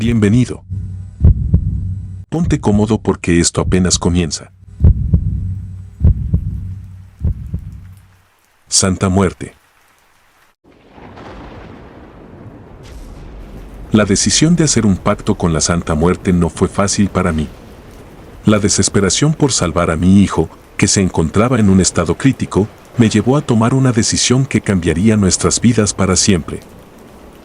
Bienvenido. Ponte cómodo porque esto apenas comienza. Santa Muerte. La decisión de hacer un pacto con la Santa Muerte no fue fácil para mí. La desesperación por salvar a mi hijo, que se encontraba en un estado crítico, me llevó a tomar una decisión que cambiaría nuestras vidas para siempre.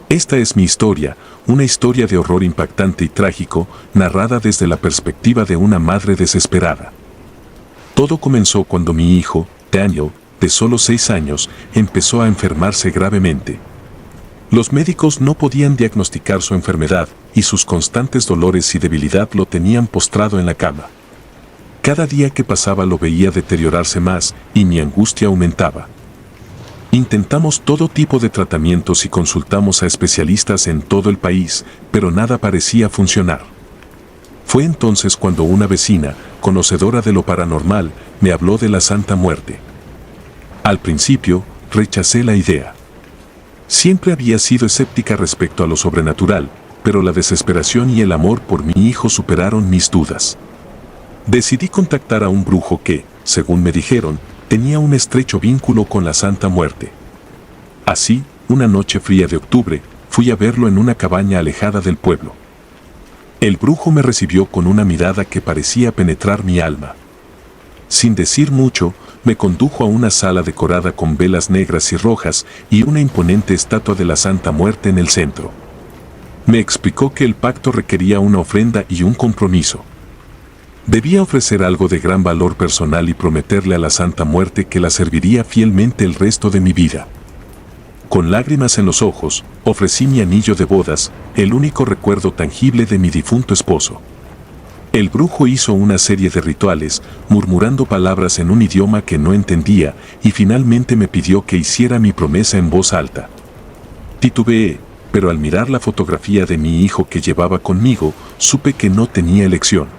Esta es mi historia, una historia de horror impactante y trágico, narrada desde la perspectiva de una madre desesperada. Todo comenzó cuando mi hijo, Daniel, de solo 6 años, empezó a enfermarse gravemente. Los médicos no podían diagnosticar su enfermedad y sus constantes dolores y debilidad lo tenían postrado en la cama. Cada día que pasaba lo veía deteriorarse más y mi angustia aumentaba. Intentamos todo tipo de tratamientos y consultamos a especialistas en todo el país, pero nada parecía funcionar. Fue entonces cuando una vecina, conocedora de lo paranormal, me habló de la Santa Muerte. Al principio, rechacé la idea. Siempre había sido escéptica respecto a lo sobrenatural, pero la desesperación y el amor por mi hijo superaron mis dudas. Decidí contactar a un brujo que, según me dijeron, tenía un estrecho vínculo con la Santa Muerte. Así, una noche fría de octubre, fui a verlo en una cabaña alejada del pueblo. El brujo me recibió con una mirada que parecía penetrar mi alma. Sin decir mucho, me condujo a una sala decorada con velas negras y rojas y una imponente estatua de la Santa Muerte en el centro. Me explicó que el pacto requería una ofrenda y un compromiso. Debía ofrecer algo de gran valor personal y prometerle a la Santa Muerte que la serviría fielmente el resto de mi vida. Con lágrimas en los ojos, ofrecí mi anillo de bodas, el único recuerdo tangible de mi difunto esposo. El brujo hizo una serie de rituales, murmurando palabras en un idioma que no entendía, y finalmente me pidió que hiciera mi promesa en voz alta. Titubeé, pero al mirar la fotografía de mi hijo que llevaba conmigo, supe que no tenía elección.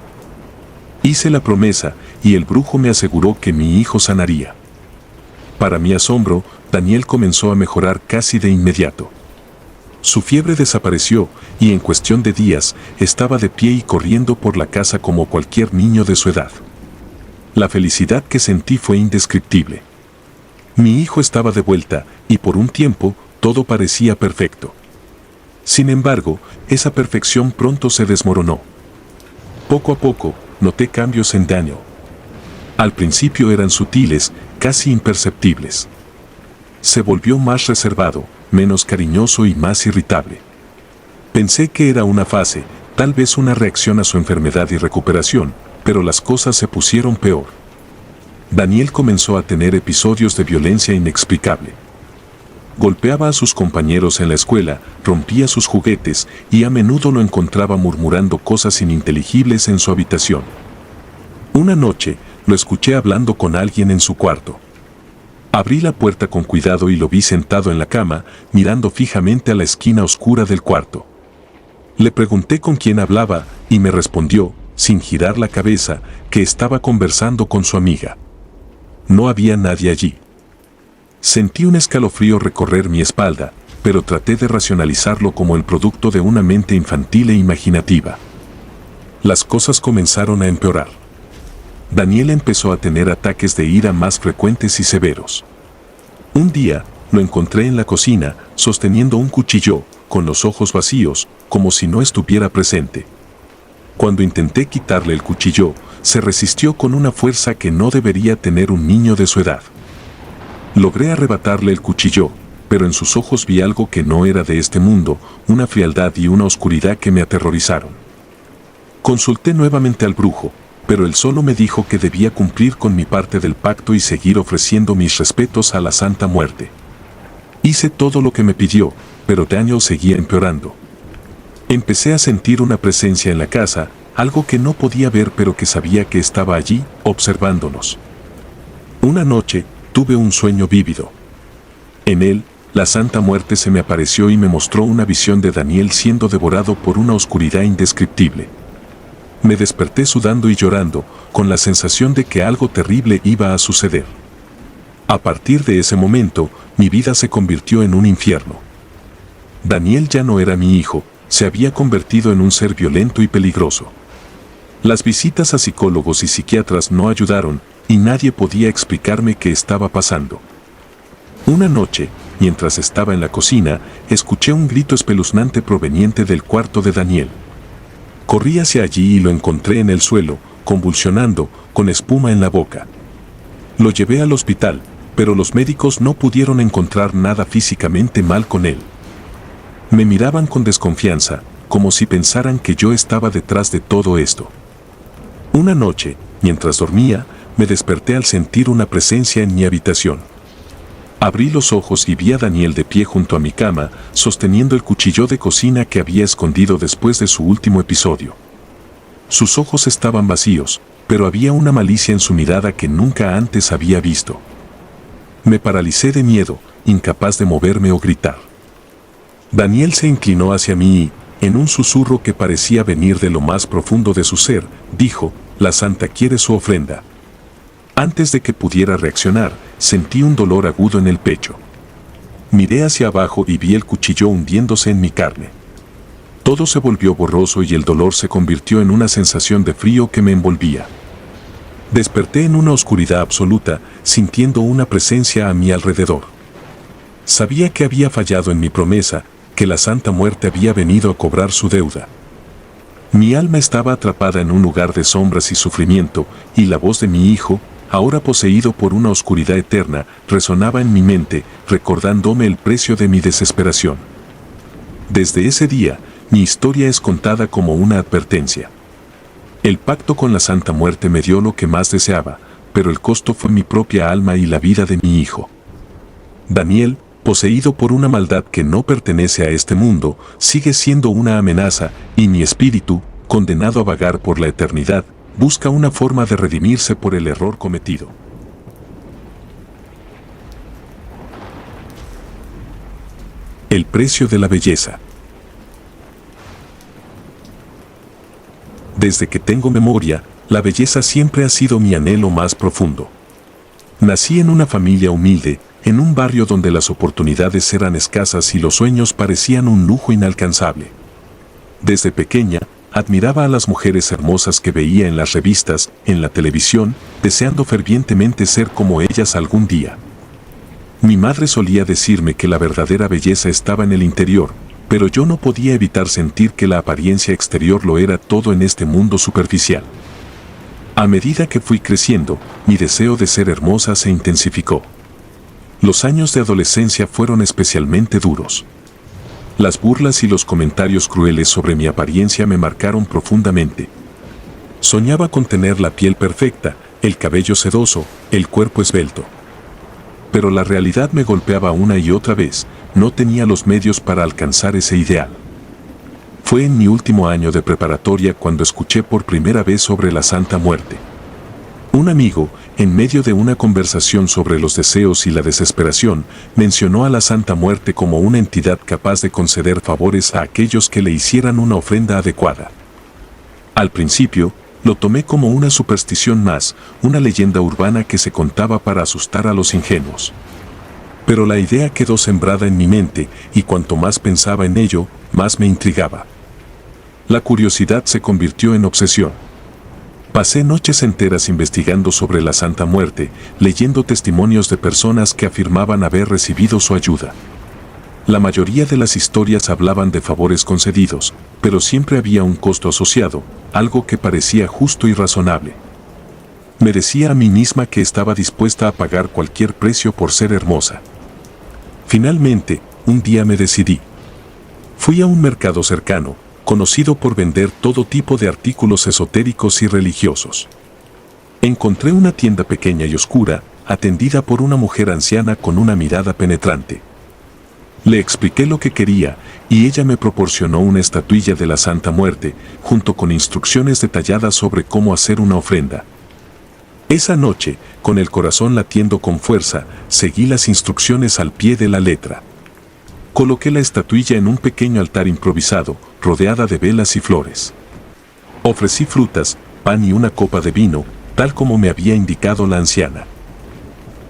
Hice la promesa, y el brujo me aseguró que mi hijo sanaría. Para mi asombro, Daniel comenzó a mejorar casi de inmediato. Su fiebre desapareció, y en cuestión de días, estaba de pie y corriendo por la casa como cualquier niño de su edad. La felicidad que sentí fue indescriptible. Mi hijo estaba de vuelta, y por un tiempo, todo parecía perfecto. Sin embargo, esa perfección pronto se desmoronó. Poco a poco, noté cambios en Daniel. Al principio eran sutiles, casi imperceptibles. Se volvió más reservado, menos cariñoso y más irritable. Pensé que era una fase, tal vez una reacción a su enfermedad y recuperación, pero las cosas se pusieron peor. Daniel comenzó a tener episodios de violencia inexplicable. Golpeaba a sus compañeros en la escuela, rompía sus juguetes y a menudo lo encontraba murmurando cosas ininteligibles en su habitación. Una noche, lo escuché hablando con alguien en su cuarto. Abrí la puerta con cuidado y lo vi sentado en la cama, mirando fijamente a la esquina oscura del cuarto. Le pregunté con quién hablaba y me respondió, sin girar la cabeza, que estaba conversando con su amiga. No había nadie allí. Sentí un escalofrío recorrer mi espalda, pero traté de racionalizarlo como el producto de una mente infantil e imaginativa. Las cosas comenzaron a empeorar. Daniel empezó a tener ataques de ira más frecuentes y severos. Un día, lo encontré en la cocina, sosteniendo un cuchillo, con los ojos vacíos, como si no estuviera presente. Cuando intenté quitarle el cuchillo, se resistió con una fuerza que no debería tener un niño de su edad. Logré arrebatarle el cuchillo, pero en sus ojos vi algo que no era de este mundo, una frialdad y una oscuridad que me aterrorizaron. Consulté nuevamente al brujo, pero él solo me dijo que debía cumplir con mi parte del pacto y seguir ofreciendo mis respetos a la Santa Muerte. Hice todo lo que me pidió, pero Daniel seguía empeorando. Empecé a sentir una presencia en la casa, algo que no podía ver pero que sabía que estaba allí, observándonos. Una noche, tuve un sueño vívido. En él, la Santa Muerte se me apareció y me mostró una visión de Daniel siendo devorado por una oscuridad indescriptible. Me desperté sudando y llorando, con la sensación de que algo terrible iba a suceder. A partir de ese momento, mi vida se convirtió en un infierno. Daniel ya no era mi hijo, se había convertido en un ser violento y peligroso. Las visitas a psicólogos y psiquiatras no ayudaron y nadie podía explicarme qué estaba pasando. Una noche, mientras estaba en la cocina, escuché un grito espeluznante proveniente del cuarto de Daniel. Corrí hacia allí y lo encontré en el suelo, convulsionando, con espuma en la boca. Lo llevé al hospital, pero los médicos no pudieron encontrar nada físicamente mal con él. Me miraban con desconfianza, como si pensaran que yo estaba detrás de todo esto. Una noche, mientras dormía, me desperté al sentir una presencia en mi habitación. Abrí los ojos y vi a Daniel de pie junto a mi cama, sosteniendo el cuchillo de cocina que había escondido después de su último episodio. Sus ojos estaban vacíos, pero había una malicia en su mirada que nunca antes había visto. Me paralicé de miedo, incapaz de moverme o gritar. Daniel se inclinó hacia mí y, en un susurro que parecía venir de lo más profundo de su ser, dijo: «La santa quiere su ofrenda». Antes de que pudiera reaccionar, sentí un dolor agudo en el pecho. Miré hacia abajo y vi el cuchillo hundiéndose en mi carne. Todo se volvió borroso y el dolor se convirtió en una sensación de frío que me envolvía. Desperté en una oscuridad absoluta, sintiendo una presencia a mi alrededor. Sabía que había fallado en mi promesa, que la Santa Muerte había venido a cobrar su deuda. Mi alma estaba atrapada en un lugar de sombras y sufrimiento, y la voz de mi hijo, ahora poseído por una oscuridad eterna, resonaba en mi mente, recordándome el precio de mi desesperación. Desde ese día, mi historia es contada como una advertencia. El pacto con la Santa Muerte me dio lo que más deseaba, pero el costo fue mi propia alma y la vida de mi hijo. Daniel, poseído por una maldad que no pertenece a este mundo, sigue siendo una amenaza, y mi espíritu, condenado a vagar por la eternidad, busca una forma de redimirse por el error cometido. El precio de la belleza. Desde que tengo memoria, la belleza siempre ha sido mi anhelo más profundo. Nací en una familia humilde, en un barrio donde las oportunidades eran escasas y los sueños parecían un lujo inalcanzable. Desde pequeña, admiraba a las mujeres hermosas que veía en las revistas, en la televisión, deseando fervientemente ser como ellas algún día. Mi madre solía decirme que la verdadera belleza estaba en el interior, pero yo no podía evitar sentir que la apariencia exterior lo era todo en este mundo superficial. A medida que fui creciendo, mi deseo de ser hermosa se intensificó. Los años de adolescencia fueron especialmente duros. Las burlas y los comentarios crueles sobre mi apariencia me marcaron profundamente. Soñaba con tener la piel perfecta, el cabello sedoso, el cuerpo esbelto. Pero la realidad me golpeaba una y otra vez, no tenía los medios para alcanzar ese ideal. Fue en mi último año de preparatoria cuando escuché por primera vez sobre la Santa Muerte. Un amigo, en medio de una conversación sobre los deseos y la desesperación, mencionó a la Santa Muerte como una entidad capaz de conceder favores a aquellos que le hicieran una ofrenda adecuada. Al principio, lo tomé como una superstición más, una leyenda urbana que se contaba para asustar a los ingenuos. Pero la idea quedó sembrada en mi mente, y cuanto más pensaba en ello, más me intrigaba. La curiosidad se convirtió en obsesión. Pasé noches enteras investigando sobre la Santa Muerte, leyendo testimonios de personas que afirmaban haber recibido su ayuda. La mayoría de las historias hablaban de favores concedidos, pero siempre había un costo asociado, algo que parecía justo y razonable. Me decía a mí misma que estaba dispuesta a pagar cualquier precio por ser hermosa. Finalmente, un día me decidí. Fui a un mercado cercano, conocido por vender todo tipo de artículos esotéricos y religiosos. Encontré una tienda pequeña y oscura, atendida por una mujer anciana con una mirada penetrante. Le expliqué lo que quería, y ella me proporcionó una estatuilla de la Santa Muerte, junto con instrucciones detalladas sobre cómo hacer una ofrenda. Esa noche, con el corazón latiendo con fuerza, seguí las instrucciones al pie de la letra. Coloqué la estatuilla en un pequeño altar improvisado, rodeada de velas y flores. Ofrecí frutas, pan y una copa de vino, tal como me había indicado la anciana.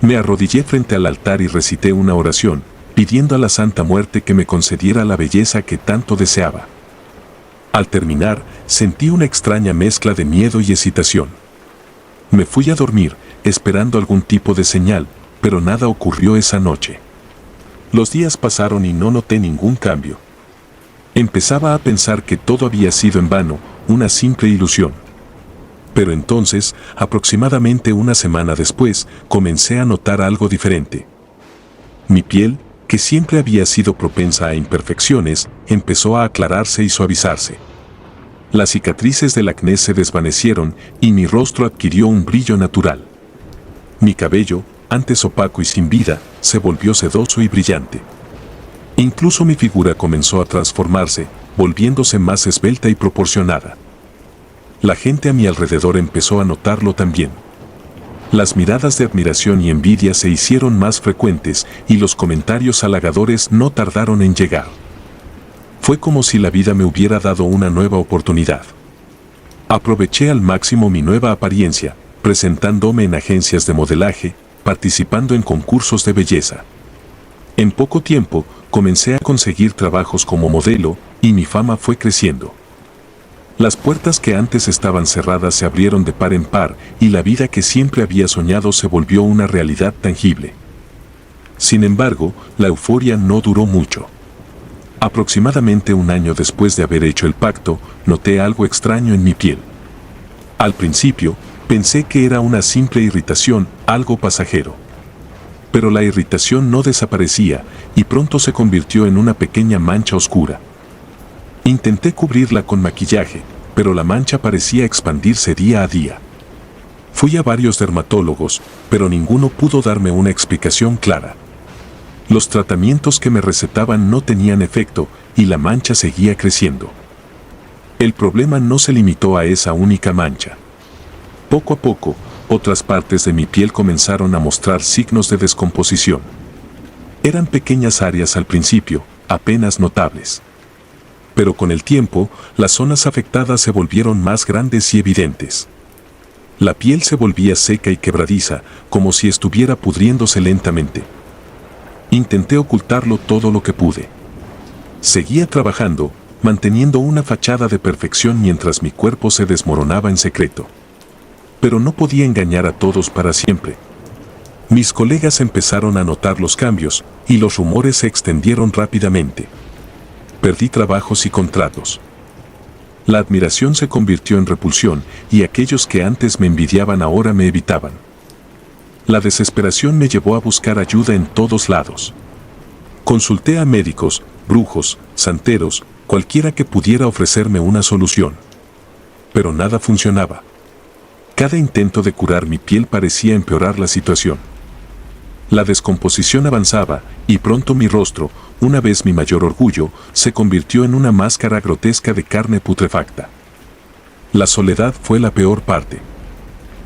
Me arrodillé frente al altar y recité una oración, pidiendo a la Santa Muerte que me concediera la belleza que tanto deseaba. Al terminar, sentí una extraña mezcla de miedo y excitación. Me fui a dormir, esperando algún tipo de señal, pero nada ocurrió esa noche. Los días pasaron y no noté ningún cambio. Empezaba a pensar que todo había sido en vano, una simple ilusión. Pero entonces, aproximadamente una semana después, comencé a notar algo diferente. Mi piel, que siempre había sido propensa a imperfecciones, empezó a aclararse y suavizarse. Las cicatrices del acné se desvanecieron y mi rostro adquirió un brillo natural. Mi cabello, antes opaco y sin vida, se volvió sedoso y brillante. Incluso mi figura comenzó a transformarse, volviéndose más esbelta y proporcionada. La gente a mi alrededor empezó a notarlo también. Las miradas de admiración y envidia se hicieron más frecuentes y los comentarios halagadores no tardaron en llegar. Fue como si la vida me hubiera dado una nueva oportunidad. Aproveché al máximo mi nueva apariencia, presentándome en agencias de modelaje, participando en concursos de belleza. En poco tiempo, comencé a conseguir trabajos como modelo y mi fama fue creciendo. Las puertas que antes estaban cerradas se abrieron de par en par y la vida que siempre había soñado se volvió una realidad tangible. Sin embargo, la euforia no duró mucho. Aproximadamente un año después de haber hecho el pacto, noté algo extraño en mi piel. Al principio, pensé que era una simple irritación, algo pasajero. Pero la irritación no desaparecía y pronto se convirtió en una pequeña mancha oscura. Intenté cubrirla con maquillaje, pero la mancha parecía expandirse día a día. Fui a varios dermatólogos, pero ninguno pudo darme una explicación clara. Los tratamientos que me recetaban no tenían efecto y la mancha seguía creciendo. El problema no se limitó a esa única mancha. Poco a poco, otras partes de mi piel comenzaron a mostrar signos de descomposición. Eran pequeñas áreas al principio, apenas notables. Pero con el tiempo, las zonas afectadas se volvieron más grandes y evidentes. La piel se volvía seca y quebradiza, como si estuviera pudriéndose lentamente. Intenté ocultarlo todo lo que pude. Seguía trabajando, manteniendo una fachada de perfección mientras mi cuerpo se desmoronaba en secreto. Pero no podía engañar a todos para siempre. Mis colegas empezaron a notar los cambios, y los rumores se extendieron rápidamente. Perdí trabajos y contratos. La admiración se convirtió en repulsión y aquellos que antes me envidiaban ahora me evitaban. La desesperación me llevó a buscar ayuda en todos lados. Consulté a médicos, brujos, santeros, cualquiera que pudiera ofrecerme una solución. Pero nada funcionaba. Cada intento de curar mi piel parecía empeorar la situación. La descomposición avanzaba y pronto mi rostro, una vez mi mayor orgullo, se convirtió en una máscara grotesca de carne putrefacta. La soledad fue la peor parte.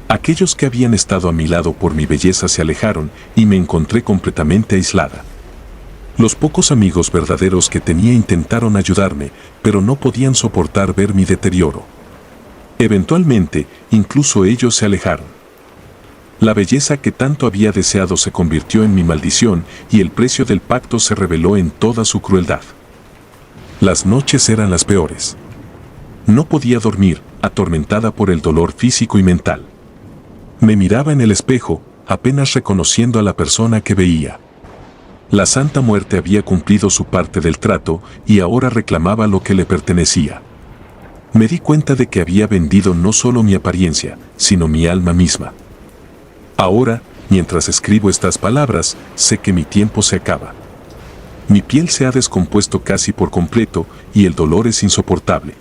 Aquellos que habían estado a mi lado por mi belleza se alejaron y me encontré completamente aislada. Los pocos amigos verdaderos que tenía intentaron ayudarme, pero no podían soportar ver mi deterioro. Eventualmente, incluso ellos se alejaron. La belleza que tanto había deseado se convirtió en mi maldición y el precio del pacto se reveló en toda su crueldad. Las noches eran las peores. No podía dormir, atormentada por el dolor físico y mental. Me miraba en el espejo, apenas reconociendo a la persona que veía. La Santa Muerte había cumplido su parte del trato y ahora reclamaba lo que le pertenecía. Me di cuenta de que había vendido no solo mi apariencia, sino mi alma misma. Ahora, mientras escribo estas palabras, sé que mi tiempo se acaba. Mi piel se ha descompuesto casi por completo y el dolor es insoportable.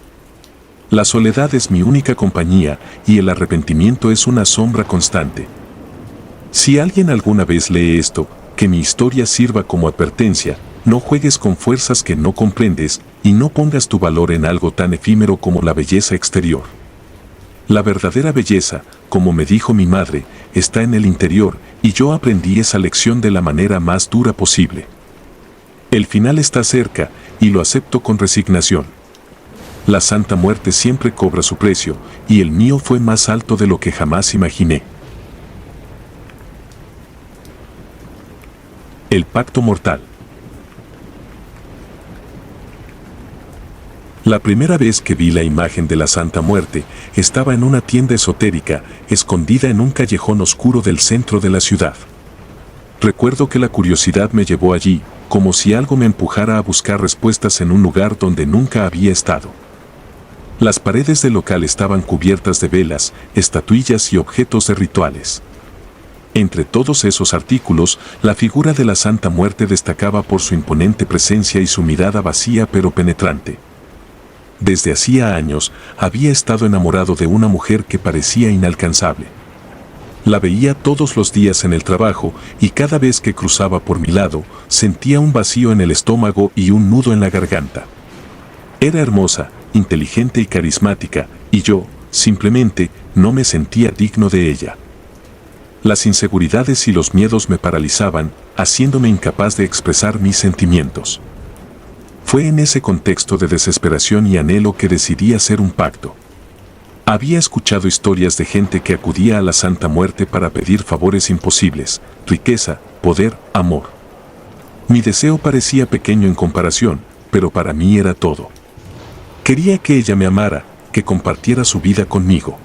La soledad es mi única compañía y el arrepentimiento es una sombra constante. Si alguien alguna vez lee esto, que mi historia sirva como advertencia, no juegues con fuerzas que no comprendes y no pongas tu valor en algo tan efímero como la belleza exterior. La verdadera belleza, como me dijo mi madre, está en el interior y yo aprendí esa lección de la manera más dura posible. El final está cerca y lo acepto con resignación. La Santa Muerte siempre cobra su precio y el mío fue más alto de lo que jamás imaginé. El pacto mortal. La primera vez que vi la imagen de la Santa Muerte, estaba en una tienda esotérica, escondida en un callejón oscuro del centro de la ciudad. Recuerdo que la curiosidad me llevó allí, como si algo me empujara a buscar respuestas en un lugar donde nunca había estado. Las paredes del local estaban cubiertas de velas, estatuillas y objetos de rituales. Entre todos esos artículos, la figura de la Santa Muerte destacaba por su imponente presencia y su mirada vacía pero penetrante. Desde hacía años, había estado enamorado de una mujer que parecía inalcanzable. La veía todos los días en el trabajo y cada vez que cruzaba por mi lado, sentía un vacío en el estómago y un nudo en la garganta. Era hermosa, inteligente y carismática, y yo, simplemente, no me sentía digno de ella. Las inseguridades y los miedos me paralizaban, haciéndome incapaz de expresar mis sentimientos. Fue en ese contexto de desesperación y anhelo que decidí hacer un pacto. Había escuchado historias de gente que acudía a la Santa Muerte para pedir favores imposibles, riqueza, poder, amor. Mi deseo parecía pequeño en comparación, pero para mí era todo. Quería que ella me amara, que compartiera su vida conmigo.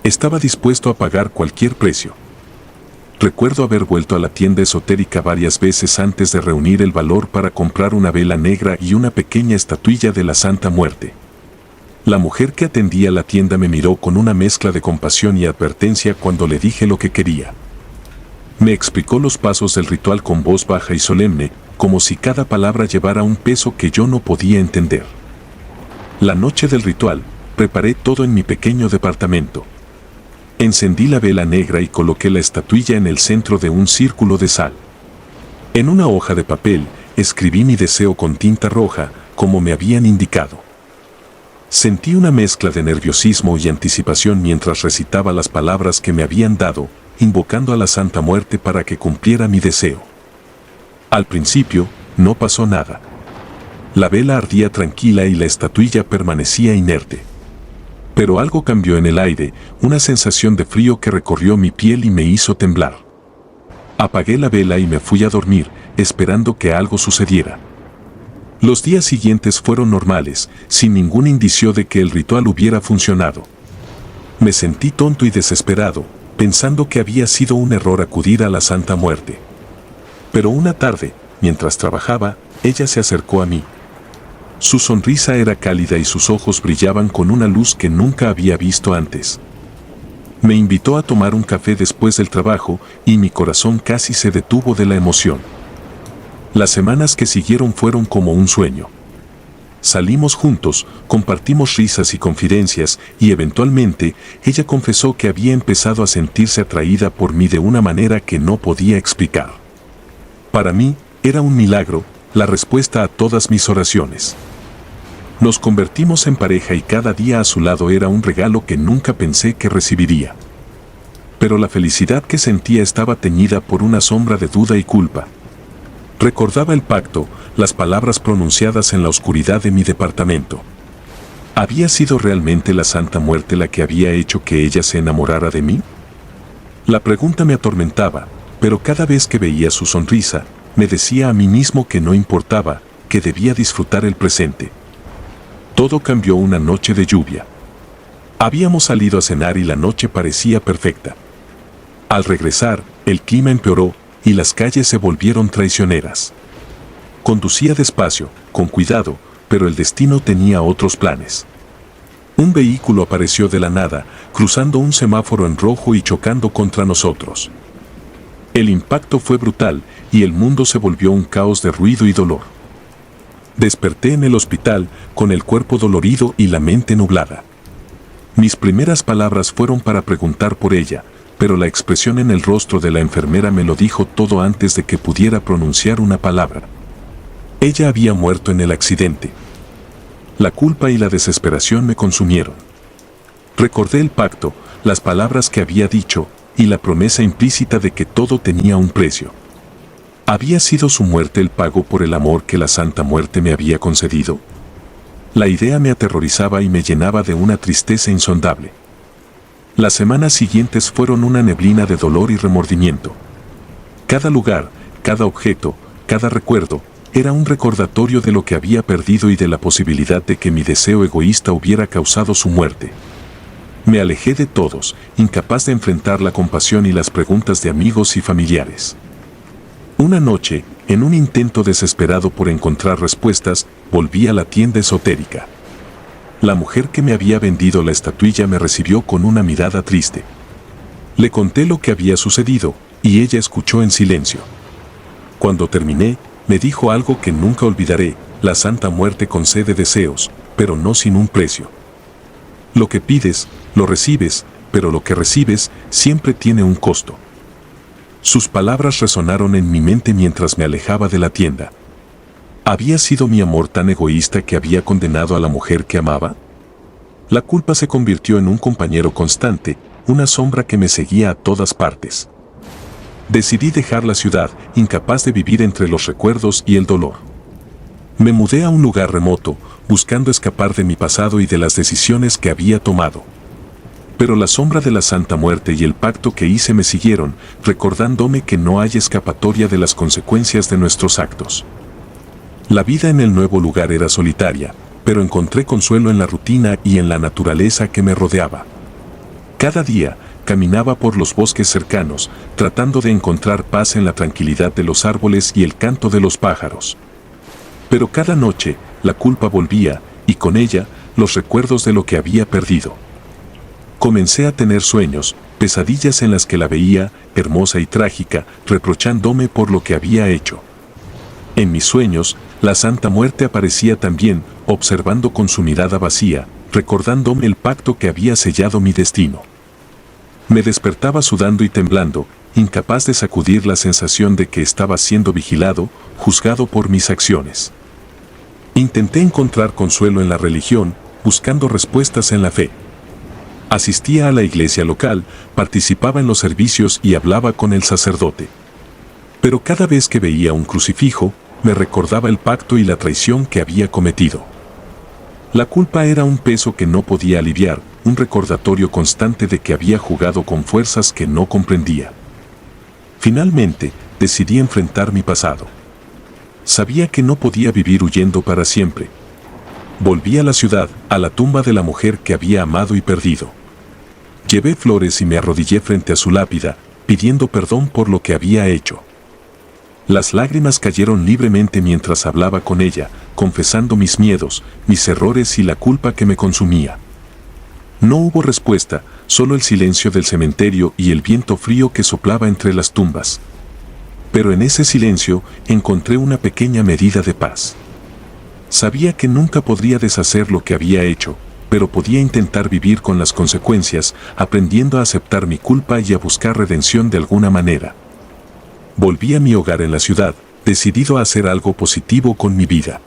Estaba dispuesto a pagar cualquier precio. Recuerdo haber vuelto a la tienda esotérica varias veces antes de reunir el valor para comprar una vela negra y una pequeña estatuilla de la Santa Muerte. La mujer que atendía la tienda me miró con una mezcla de compasión y advertencia cuando le dije lo que quería. Me explicó los pasos del ritual con voz baja y solemne, como si cada palabra llevara un peso que yo no podía entender. La noche del ritual, preparé todo en mi pequeño departamento. Encendí la vela negra y coloqué la estatuilla en el centro de un círculo de sal. En una hoja de papel, escribí mi deseo con tinta roja, como me habían indicado. Sentí una mezcla de nerviosismo y anticipación mientras recitaba las palabras que me habían dado, invocando a la Santa Muerte para que cumpliera mi deseo. Al principio, no pasó nada. La vela ardía tranquila y la estatuilla permanecía inerte. Pero algo cambió en el aire, una sensación de frío que recorrió mi piel y me hizo temblar. Apagué la vela y me fui a dormir, esperando que algo sucediera. Los días siguientes fueron normales, sin ningún indicio de que el ritual hubiera funcionado. Me sentí tonto y desesperado, pensando que había sido un error acudir a la Santa Muerte. Pero una tarde, mientras trabajaba, ella se acercó a mí. Su sonrisa era cálida y sus ojos brillaban con una luz que nunca había visto antes. Me invitó a tomar un café después del trabajo y mi corazón casi se detuvo de la emoción. Las semanas que siguieron fueron como un sueño. Salimos juntos, compartimos risas y confidencias y eventualmente ella confesó que había empezado a sentirse atraída por mí de una manera que no podía explicar. Para mí, era un milagro, la respuesta a todas mis oraciones. Nos convertimos en pareja y cada día a su lado era un regalo que nunca pensé que recibiría. Pero la felicidad que sentía estaba teñida por una sombra de duda y culpa. Recordaba el pacto, las palabras pronunciadas en la oscuridad de mi departamento. ¿Había sido realmente la Santa Muerte la que había hecho que ella se enamorara de mí? La pregunta me atormentaba, pero cada vez que veía su sonrisa, me decía a mí mismo que no importaba, que debía disfrutar el presente. Todo cambió una noche de lluvia. Habíamos salido a cenar y la noche parecía perfecta. Al regresar, el clima empeoró y las calles se volvieron traicioneras. Conducía despacio, con cuidado, pero el destino tenía otros planes. Un vehículo apareció de la nada, cruzando un semáforo en rojo y chocando contra nosotros. El impacto fue brutal y el mundo se volvió un caos de ruido y dolor. Desperté en el hospital con el cuerpo dolorido y la mente nublada. Mis primeras palabras fueron para preguntar por ella, pero la expresión en el rostro de la enfermera me lo dijo todo antes de que pudiera pronunciar una palabra. Ella había muerto en el accidente. La culpa y la desesperación me consumieron. Recordé el pacto, las palabras que había dicho, y la promesa implícita de que todo tenía un precio. ¿Había sido su muerte el pago por el amor que la Santa Muerte me había concedido? La idea me aterrorizaba y me llenaba de una tristeza insondable. Las semanas siguientes fueron una neblina de dolor y remordimiento. Cada lugar, cada objeto, cada recuerdo, era un recordatorio de lo que había perdido y de la posibilidad de que mi deseo egoísta hubiera causado su muerte. Me alejé de todos, incapaz de enfrentar la compasión y las preguntas de amigos y familiares. Una noche, en un intento desesperado por encontrar respuestas, volví a la tienda esotérica. La mujer que me había vendido la estatuilla me recibió con una mirada triste. Le conté lo que había sucedido, y ella escuchó en silencio. Cuando terminé, me dijo algo que nunca olvidaré: la Santa Muerte concede deseos, pero no sin un precio. Lo que pides, lo recibes, pero lo que recibes siempre tiene un costo. Sus palabras resonaron en mi mente mientras me alejaba de la tienda. ¿Había sido mi amor tan egoísta que había condenado a la mujer que amaba? La culpa se convirtió en un compañero constante, una sombra que me seguía a todas partes. Decidí dejar la ciudad, incapaz de vivir entre los recuerdos y el dolor. Me mudé a un lugar remoto, buscando escapar de mi pasado y de las decisiones que había tomado. Pero la sombra de la Santa Muerte y el pacto que hice me siguieron, recordándome que no hay escapatoria de las consecuencias de nuestros actos. La vida en el nuevo lugar era solitaria, pero encontré consuelo en la rutina y en la naturaleza que me rodeaba. Cada día, caminaba por los bosques cercanos, tratando de encontrar paz en la tranquilidad de los árboles y el canto de los pájaros. Pero cada noche, la culpa volvía, y con ella, los recuerdos de lo que había perdido. Comencé a tener sueños, pesadillas en las que la veía, hermosa y trágica, reprochándome por lo que había hecho. En mis sueños, la Santa Muerte aparecía también, observando con su mirada vacía, recordándome el pacto que había sellado mi destino. Me despertaba sudando y temblando, incapaz de sacudir la sensación de que estaba siendo vigilado, juzgado por mis acciones. Intenté encontrar consuelo en la religión, buscando respuestas en la fe. Asistía a la iglesia local, participaba en los servicios y hablaba con el sacerdote. Pero cada vez que veía un crucifijo, me recordaba el pacto y la traición que había cometido. La culpa era un peso que no podía aliviar, un recordatorio constante de que había jugado con fuerzas que no comprendía. Finalmente, decidí enfrentar mi pasado. Sabía que no podía vivir huyendo para siempre. Volví a la ciudad, a la tumba de la mujer que había amado y perdido. Llevé flores y me arrodillé frente a su lápida, pidiendo perdón por lo que había hecho. Las lágrimas cayeron libremente mientras hablaba con ella, confesando mis miedos, mis errores y la culpa que me consumía. No hubo respuesta, solo el silencio del cementerio y el viento frío que soplaba entre las tumbas. Pero en ese silencio encontré una pequeña medida de paz. Sabía que nunca podría deshacer lo que había hecho, pero podía intentar vivir con las consecuencias, aprendiendo a aceptar mi culpa y a buscar redención de alguna manera. Volví a mi hogar en la ciudad, decidido a hacer algo positivo con mi vida.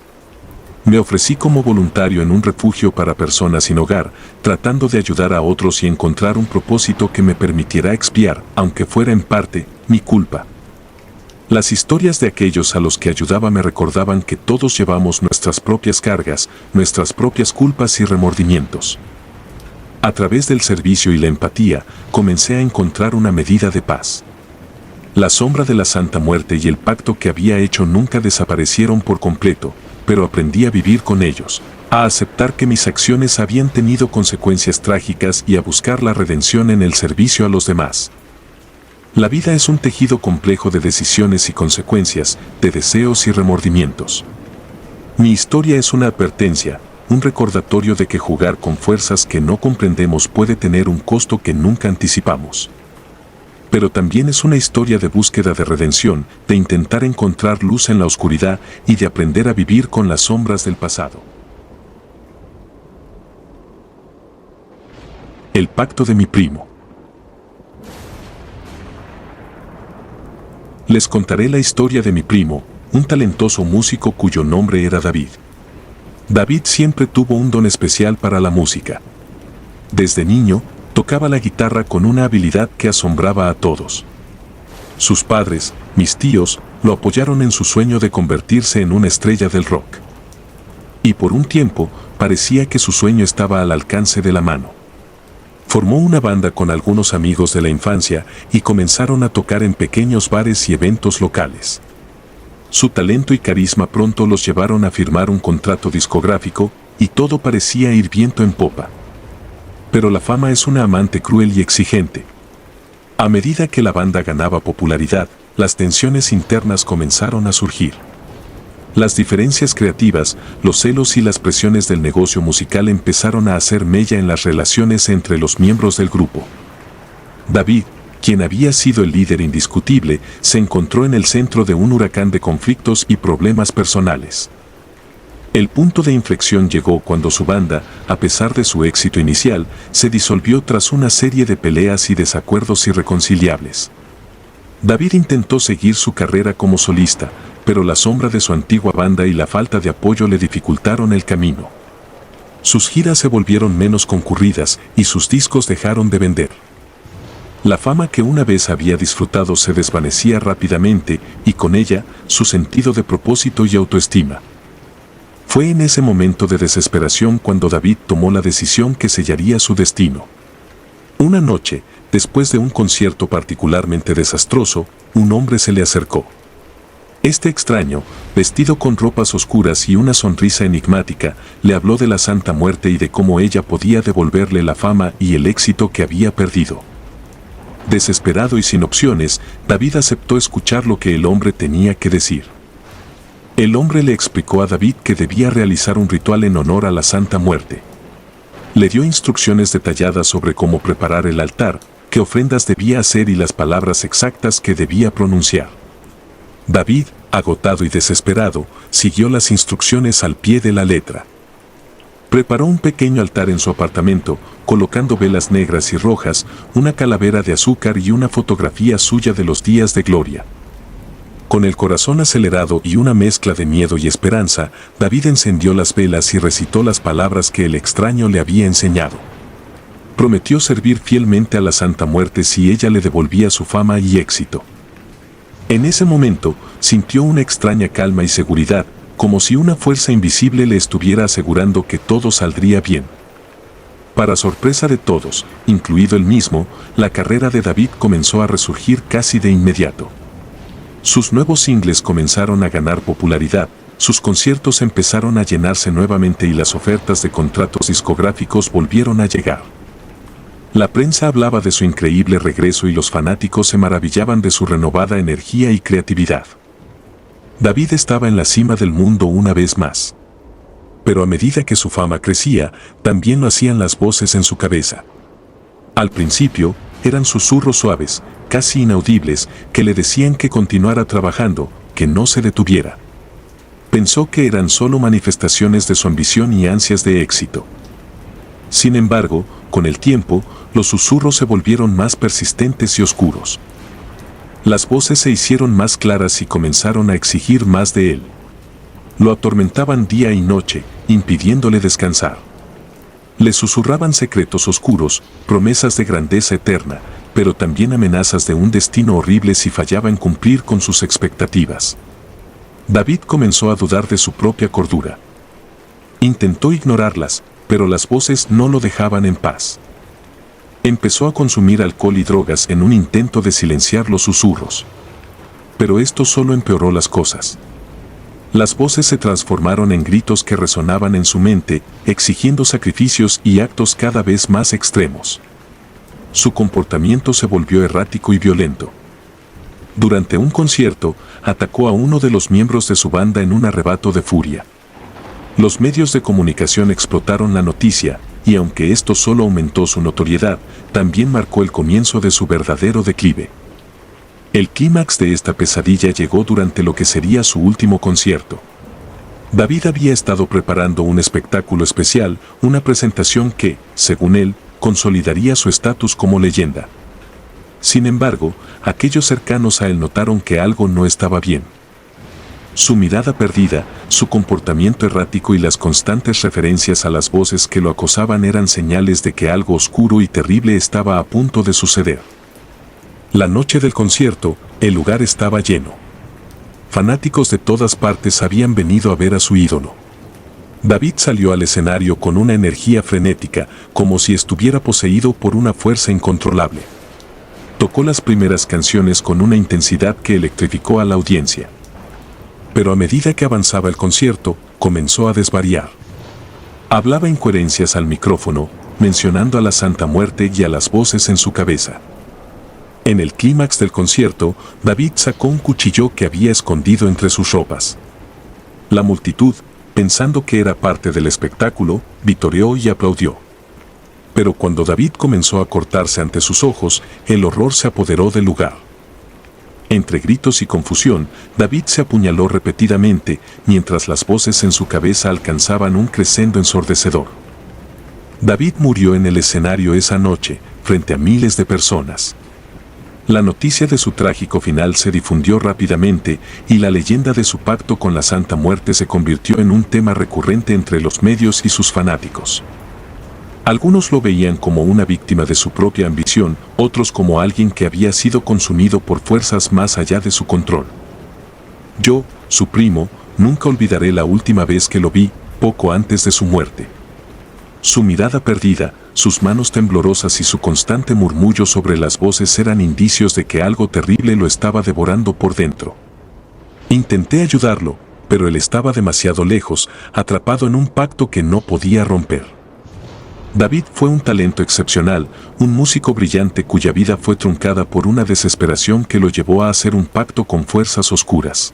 Me ofrecí como voluntario en un refugio para personas sin hogar, tratando de ayudar a otros y encontrar un propósito que me permitiera expiar, aunque fuera en parte, mi culpa. Las historias de aquellos a los que ayudaba me recordaban que todos llevamos nuestras propias cargas, nuestras propias culpas y remordimientos. A través del servicio y la empatía, comencé a encontrar una medida de paz. La sombra de la Santa Muerte y el pacto que había hecho nunca desaparecieron por completo, pero aprendí a vivir con ellos, a aceptar que mis acciones habían tenido consecuencias trágicas y a buscar la redención en el servicio a los demás. La vida es un tejido complejo de decisiones y consecuencias, de deseos y remordimientos. Mi historia es una advertencia, un recordatorio de que jugar con fuerzas que no comprendemos puede tener un costo que nunca anticipamos. Pero también es una historia de búsqueda de redención, de intentar encontrar luz en la oscuridad y de aprender a vivir con las sombras del pasado. El pacto de mi primo. Les contaré la historia de mi primo, un talentoso músico cuyo nombre era David. David siempre tuvo un don especial para la música. Desde niño, tocaba la guitarra con una habilidad que asombraba a todos. Sus padres, mis tíos, lo apoyaron en su sueño de convertirse en una estrella del rock. Y por un tiempo, parecía que su sueño estaba al alcance de la mano. Formó una banda con algunos amigos de la infancia y comenzaron a tocar en pequeños bares y eventos locales. Su talento y carisma pronto los llevaron a firmar un contrato discográfico, y todo parecía ir viento en popa. Pero la fama es una amante cruel y exigente. A medida que la banda ganaba popularidad, las tensiones internas comenzaron a surgir. Las diferencias creativas, los celos y las presiones del negocio musical empezaron a hacer mella en las relaciones entre los miembros del grupo. David, quien había sido el líder indiscutible, se encontró en el centro de un huracán de conflictos y problemas personales. El punto de inflexión llegó cuando su banda, a pesar de su éxito inicial, se disolvió tras una serie de peleas y desacuerdos irreconciliables. David intentó seguir su carrera como solista, pero la sombra de su antigua banda y la falta de apoyo le dificultaron el camino. Sus giras se volvieron menos concurridas y sus discos dejaron de vender. La fama que una vez había disfrutado se desvanecía rápidamente y con ella su sentido de propósito y autoestima. Fue en ese momento de desesperación cuando David tomó la decisión que sellaría su destino. Una noche, después de un concierto particularmente desastroso, un hombre se le acercó. Este extraño, vestido con ropas oscuras y una sonrisa enigmática, le habló de la Santa Muerte y de cómo ella podía devolverle la fama y el éxito que había perdido. Desesperado y sin opciones, David aceptó escuchar lo que el hombre tenía que decir. El hombre le explicó a David que debía realizar un ritual en honor a la Santa Muerte. Le dio instrucciones detalladas sobre cómo preparar el altar, qué ofrendas debía hacer y las palabras exactas que debía pronunciar. David, agotado y desesperado, siguió las instrucciones al pie de la letra. Preparó un pequeño altar en su apartamento, colocando velas negras y rojas, una calavera de azúcar y una fotografía suya de los días de gloria. Con el corazón acelerado y una mezcla de miedo y esperanza, David encendió las velas y recitó las palabras que el extraño le había enseñado. Prometió servir fielmente a la Santa Muerte si ella le devolvía su fama y éxito. En ese momento, sintió una extraña calma y seguridad, como si una fuerza invisible le estuviera asegurando que todo saldría bien. Para sorpresa de todos, incluido él mismo, la carrera de David comenzó a resurgir casi de inmediato. Sus nuevos singles comenzaron a ganar popularidad, sus conciertos empezaron a llenarse nuevamente y las ofertas de contratos discográficos volvieron a llegar. La prensa hablaba de su increíble regreso y los fanáticos se maravillaban de su renovada energía y creatividad. David estaba en la cima del mundo una vez más. Pero a medida que su fama crecía, también lo hacían las voces en su cabeza. Al principio, eran susurros suaves, casi inaudibles, que le decían que continuara trabajando, que no se detuviera. Pensó que eran solo manifestaciones de su ambición y ansias de éxito. Sin embargo, con el tiempo, los susurros se volvieron más persistentes y oscuros. Las voces se hicieron más claras y comenzaron a exigir más de él. Lo atormentaban día y noche, impidiéndole descansar. Le susurraban secretos oscuros, promesas de grandeza eterna, pero también amenazas de un destino horrible si fallaba en cumplir con sus expectativas. David comenzó a dudar de su propia cordura. Intentó ignorarlas, pero las voces no lo dejaban en paz. Empezó a consumir alcohol y drogas en un intento de silenciar los susurros. Pero esto solo empeoró las cosas. Las voces se transformaron en gritos que resonaban en su mente, exigiendo sacrificios y actos cada vez más extremos. Su comportamiento se volvió errático y violento. Durante un concierto, atacó a uno de los miembros de su banda en un arrebato de furia. Los medios de comunicación explotaron la noticia, y aunque esto solo aumentó su notoriedad, también marcó el comienzo de su verdadero declive. El clímax de esta pesadilla llegó durante lo que sería su último concierto. David había estado preparando un espectáculo especial, una presentación que, según él, consolidaría su estatus como leyenda. Sin embargo, aquellos cercanos a él notaron que algo no estaba bien. Su mirada perdida, su comportamiento errático y las constantes referencias a las voces que lo acosaban eran señales de que algo oscuro y terrible estaba a punto de suceder. La noche del concierto, el lugar estaba lleno. Fanáticos de todas partes habían venido a ver a su ídolo. David salió al escenario con una energía frenética, como si estuviera poseído por una fuerza incontrolable. Tocó las primeras canciones con una intensidad que electrificó a la audiencia. pero a medida que avanzaba el concierto, comenzó a desvariar. Hablaba incoherencias al micrófono, mencionando a la Santa Muerte y a las voces en su cabeza. En el clímax del concierto, David sacó un cuchillo que había escondido entre sus ropas. La multitud, pensando que era parte del espectáculo, vitoreó y aplaudió. Pero cuando David comenzó a cortarse ante sus ojos, el horror se apoderó del lugar. Entre gritos y confusión, David se apuñaló repetidamente, mientras las voces en su cabeza alcanzaban un crescendo ensordecedor. David murió en el escenario esa noche, frente a miles de personas. La noticia de su trágico final se difundió rápidamente y la leyenda de su pacto con la Santa Muerte se convirtió en un tema recurrente entre los medios y sus fanáticos. Algunos lo veían como una víctima de su propia ambición, otros como alguien que había sido consumido por fuerzas más allá de su control. Yo, su primo, nunca olvidaré la última vez que lo vi, poco antes de su muerte. Su mirada perdida, sus manos temblorosas y su constante murmullo sobre las voces eran indicios de que algo terrible lo estaba devorando por dentro. Intenté ayudarlo, pero él estaba demasiado lejos, atrapado en un pacto que no podía romper. David fue un talento excepcional, un músico brillante cuya vida fue truncada por una desesperación que lo llevó a hacer un pacto con fuerzas oscuras.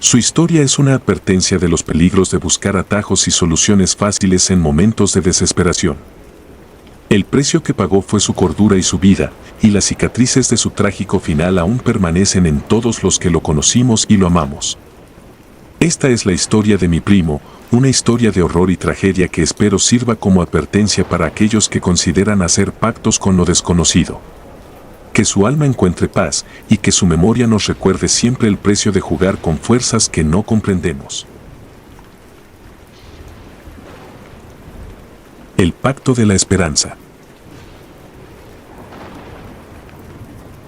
Su historia es una advertencia de los peligros de buscar atajos y soluciones fáciles en momentos de desesperación. El precio que pagó fue su cordura y su vida, y las cicatrices de su trágico final aún permanecen en todos los que lo conocimos y lo amamos. Esta es la historia de mi primo, una historia de horror y tragedia que espero sirva como advertencia para aquellos que consideran hacer pactos con lo desconocido. Que su alma encuentre paz y que su memoria nos recuerde siempre el precio de jugar con fuerzas que no comprendemos. El pacto de la esperanza.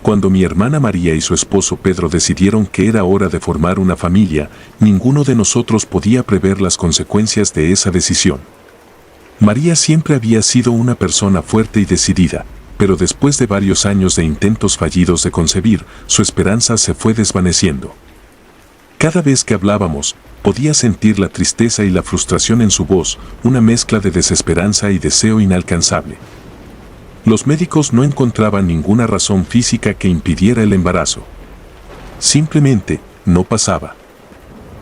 Cuando mi hermana María y su esposo Pedro decidieron que era hora de formar una familia, ninguno de nosotros podía prever las consecuencias de esa decisión. María siempre había sido una persona fuerte y decidida, pero después de varios años de intentos fallidos de concebir, su esperanza se fue desvaneciendo. Cada vez que hablábamos, podía sentir la tristeza y la frustración en su voz, una mezcla de desesperanza y deseo inalcanzable. Los médicos no encontraban ninguna razón física que impidiera el embarazo. Simplemente, no pasaba.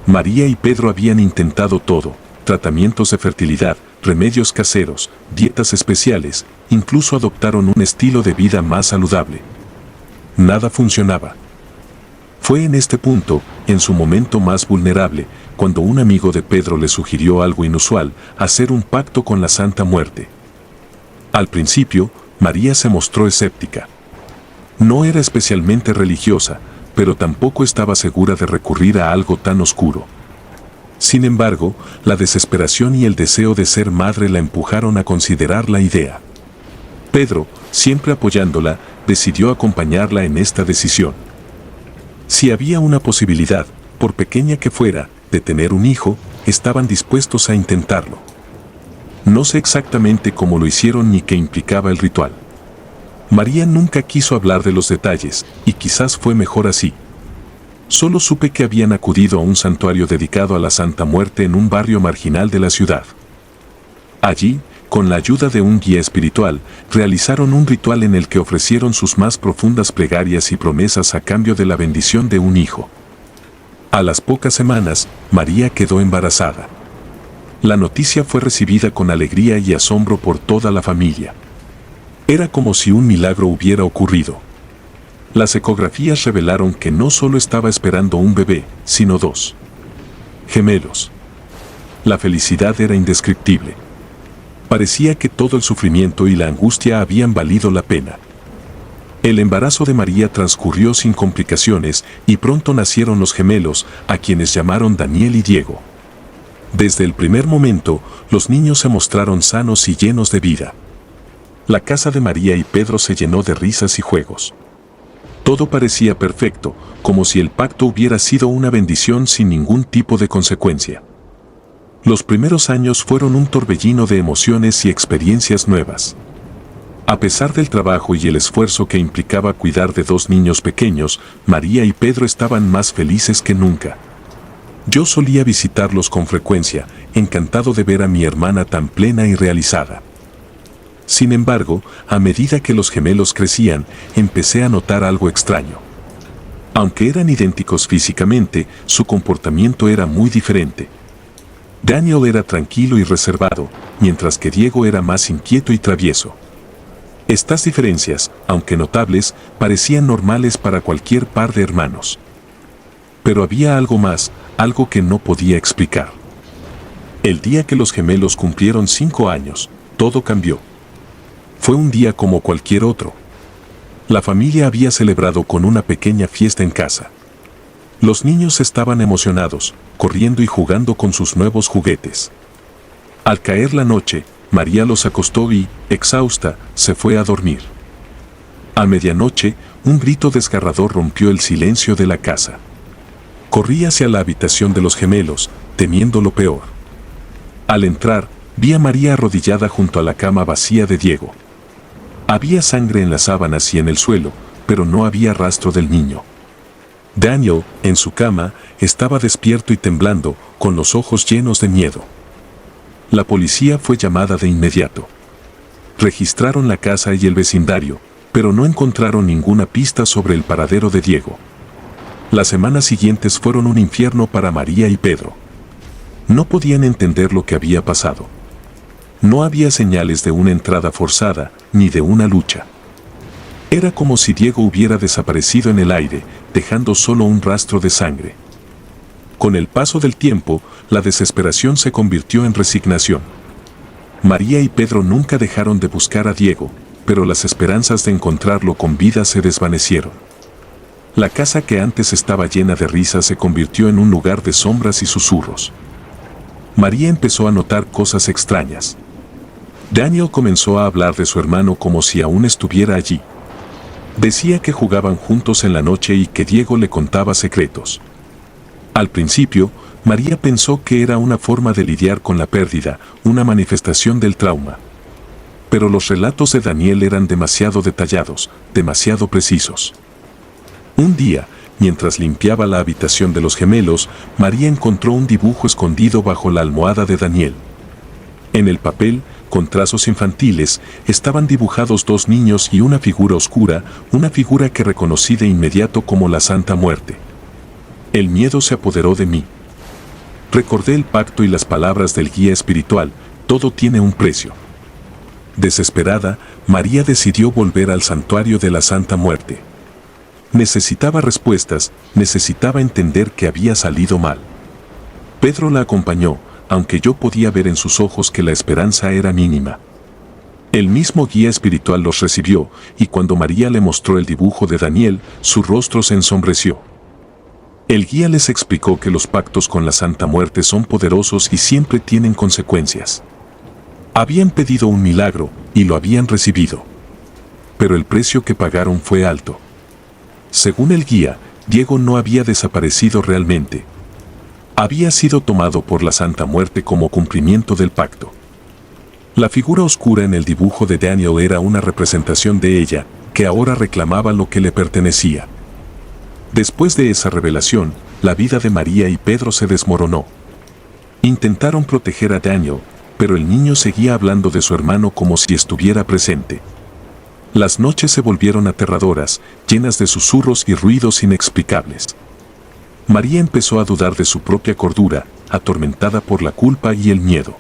María y Pedro habían intentado todo: tratamientos de fertilidad, remedios caseros, dietas especiales, incluso adoptaron un estilo de vida más saludable. Nada funcionaba. Fue en este punto, en su momento más vulnerable, cuando un amigo de Pedro le sugirió algo inusual: hacer un pacto con la Santa Muerte. Al principio, María se mostró escéptica. No era especialmente religiosa, pero tampoco estaba segura de recurrir a algo tan oscuro. Sin embargo, la desesperación y el deseo de ser madre la empujaron a considerar la idea. Pedro, siempre apoyándola, decidió acompañarla en esta decisión. Si había una posibilidad, por pequeña que fuera, de tener un hijo, estaban dispuestos a intentarlo. No sé exactamente cómo lo hicieron ni qué implicaba el ritual. María nunca quiso hablar de los detalles, y quizás fue mejor así. Solo supe que habían acudido a un santuario dedicado a la Santa Muerte en un barrio marginal de la ciudad. Allí, con la ayuda de un guía espiritual, realizaron un ritual en el que ofrecieron sus más profundas plegarias y promesas a cambio de la bendición de un hijo. A las pocas semanas, María quedó embarazada. La noticia fue recibida con alegría y asombro por toda la familia. Era como si un milagro hubiera ocurrido. Las ecografías revelaron que no solo estaba esperando un bebé, sino 2 gemelos. La felicidad era indescriptible. Parecía que todo el sufrimiento y la angustia habían valido la pena. El embarazo de María transcurrió sin complicaciones y pronto nacieron los gemelos, a quienes llamaron Daniel y Diego. Desde el primer momento, los niños se mostraron sanos y llenos de vida. La casa de María y Pedro se llenó de risas y juegos. Todo parecía perfecto, como si el pacto hubiera sido una bendición sin ningún tipo de consecuencia. Los primeros años fueron un torbellino de emociones y experiencias nuevas. A pesar del trabajo y el esfuerzo que implicaba cuidar de 2 niños pequeños, María y Pedro estaban más felices que nunca. Yo solía visitarlos con frecuencia, encantado de ver a mi hermana tan plena y realizada. Sin embargo, a medida que los gemelos crecían, empecé a notar algo extraño. Aunque eran idénticos físicamente, su comportamiento era muy diferente. Daniel era tranquilo y reservado, mientras que Diego era más inquieto y travieso. Estas diferencias, aunque notables, parecían normales para cualquier par de hermanos. Pero había algo más, algo que no podía explicar. El día que los gemelos cumplieron 5 años, todo cambió. Fue un día como cualquier otro. La familia había celebrado con una pequeña fiesta en casa. Los niños estaban emocionados, corriendo y jugando con sus nuevos juguetes. Al caer la noche, María los acostó y, exhausta, se fue a dormir. A medianoche, un grito desgarrador rompió el silencio de la casa. Corrí hacia la habitación de los gemelos, temiendo lo peor. Al entrar, vi a María arrodillada junto a la cama vacía de Diego. Había sangre en las sábanas y en el suelo, pero no había rastro del niño. Daniel, en su cama, estaba despierto y temblando, con los ojos llenos de miedo. La policía fue llamada de inmediato. Registraron la casa y el vecindario, pero no encontraron ninguna pista sobre el paradero de Diego. Las semanas siguientes fueron un infierno para María y Pedro. No podían entender lo que había pasado. No había señales de una entrada forzada, ni de una lucha. Era como si Diego hubiera desaparecido en el aire, dejando solo un rastro de sangre. Con el paso del tiempo, la desesperación se convirtió en resignación. María y Pedro nunca dejaron de buscar a Diego, pero las esperanzas de encontrarlo con vida se desvanecieron. La casa que antes estaba llena de risas se convirtió en un lugar de sombras y susurros. María empezó a notar cosas extrañas. Daniel comenzó a hablar de su hermano como si aún estuviera allí. Decía que jugaban juntos en la noche y que Diego le contaba secretos. Al principio, María pensó que era una forma de lidiar con la pérdida, una manifestación del trauma. Pero los relatos de Daniel eran demasiado detallados, demasiado precisos. Un día, mientras limpiaba la habitación de los gemelos, María encontró un dibujo escondido bajo la almohada de Daniel. En el papel, con trazos infantiles, estaban dibujados 2 niños y una figura oscura, una figura que reconocí de inmediato como la Santa Muerte. El miedo se apoderó de mí. Recordé el pacto y las palabras del guía espiritual, todo tiene un precio. Desesperada, María decidió volver al santuario de la Santa Muerte. Necesitaba respuestas, necesitaba entender que había salido mal. Pedro la acompañó, aunque yo podía ver en sus ojos que la esperanza era mínima. El mismo guía espiritual los recibió, y cuando María le mostró el dibujo de Daniel, su rostro se ensombreció. El guía les explicó que los pactos con la Santa Muerte son poderosos y siempre tienen consecuencias. Habían pedido un milagro, y lo habían recibido. Pero el precio que pagaron fue alto. Según el guía, Diego no había desaparecido realmente. Había sido tomado por la Santa Muerte como cumplimiento del pacto. La figura oscura en el dibujo de Daniel era una representación de ella, que ahora reclamaba lo que le pertenecía. Después de esa revelación, la vida de María y Pedro se desmoronó. Intentaron proteger a Daniel, pero el niño seguía hablando de su hermano como si estuviera presente. Las noches se volvieron aterradoras, llenas de susurros y ruidos inexplicables. María empezó a dudar de su propia cordura, atormentada por la culpa y el miedo.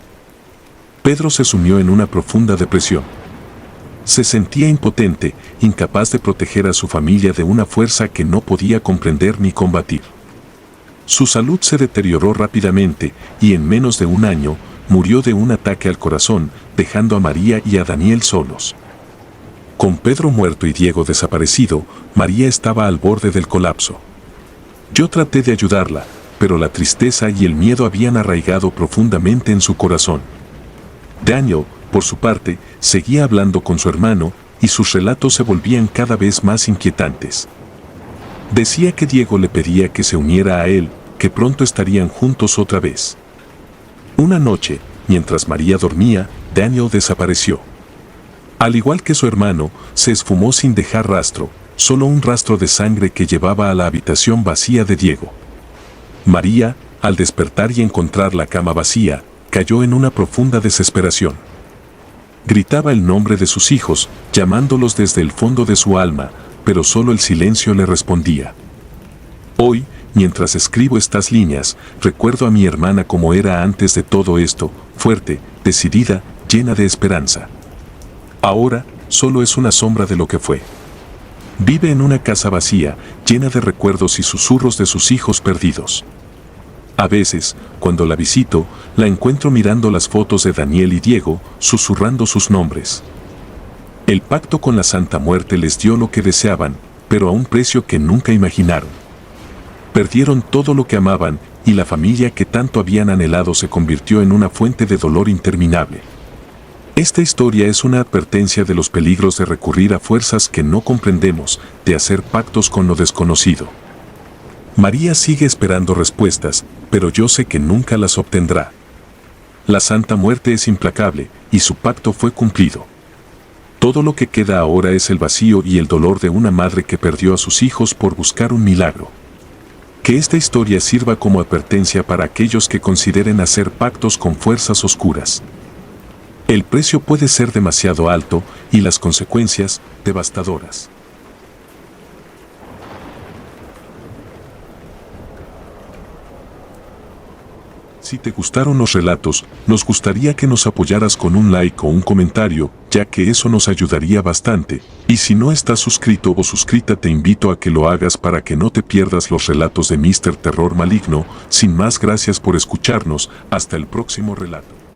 Pedro se sumió en una profunda depresión. Se sentía impotente, incapaz de proteger a su familia de una fuerza que no podía comprender ni combatir. Su salud se deterioró rápidamente y en menos de un año murió de un ataque al corazón, dejando a María y a Daniel solos. Con Pedro muerto y Diego desaparecido, María estaba al borde del colapso. Yo traté de ayudarla, pero la tristeza y el miedo habían arraigado profundamente en su corazón. Daniel, por su parte, seguía hablando con su hermano, y sus relatos se volvían cada vez más inquietantes. Decía que Diego le pedía que se uniera a él, que pronto estarían juntos otra vez. Una noche, mientras María dormía, Daniel desapareció. Al igual que su hermano, se esfumó sin dejar rastro, solo un rastro de sangre que llevaba a la habitación vacía de Diego. María, al despertar y encontrar la cama vacía, cayó en una profunda desesperación. Gritaba el nombre de sus hijos, llamándolos desde el fondo de su alma, pero solo el silencio le respondía. Hoy, mientras escribo estas líneas, recuerdo a mi hermana como era antes de todo esto, fuerte, decidida, llena de esperanza. Ahora, solo es una sombra de lo que fue. Vive en una casa vacía, llena de recuerdos y susurros de sus hijos perdidos. A veces, cuando la visito, la encuentro mirando las fotos de Daniel y Diego, susurrando sus nombres. El pacto con la Santa Muerte les dio lo que deseaban, pero a un precio que nunca imaginaron. Perdieron todo lo que amaban, y la familia que tanto habían anhelado se convirtió en una fuente de dolor interminable. Esta historia es una advertencia de los peligros de recurrir a fuerzas que no comprendemos, de hacer pactos con lo desconocido. María sigue esperando respuestas, pero yo sé que nunca las obtendrá. La Santa Muerte es implacable, y su pacto fue cumplido. Todo lo que queda ahora es el vacío y el dolor de una madre que perdió a sus hijos por buscar un milagro. Que esta historia sirva como advertencia para aquellos que consideren hacer pactos con fuerzas oscuras. El precio puede ser demasiado alto y las consecuencias devastadoras. Si te gustaron los relatos, nos gustaría que nos apoyaras con un like o un comentario, ya que eso nos ayudaría bastante. Y si no estás suscrito o suscrita, te invito a que lo hagas para que no te pierdas los relatos de Mr. Terror Maligno. Sin más, gracias por escucharnos. Hasta el próximo relato.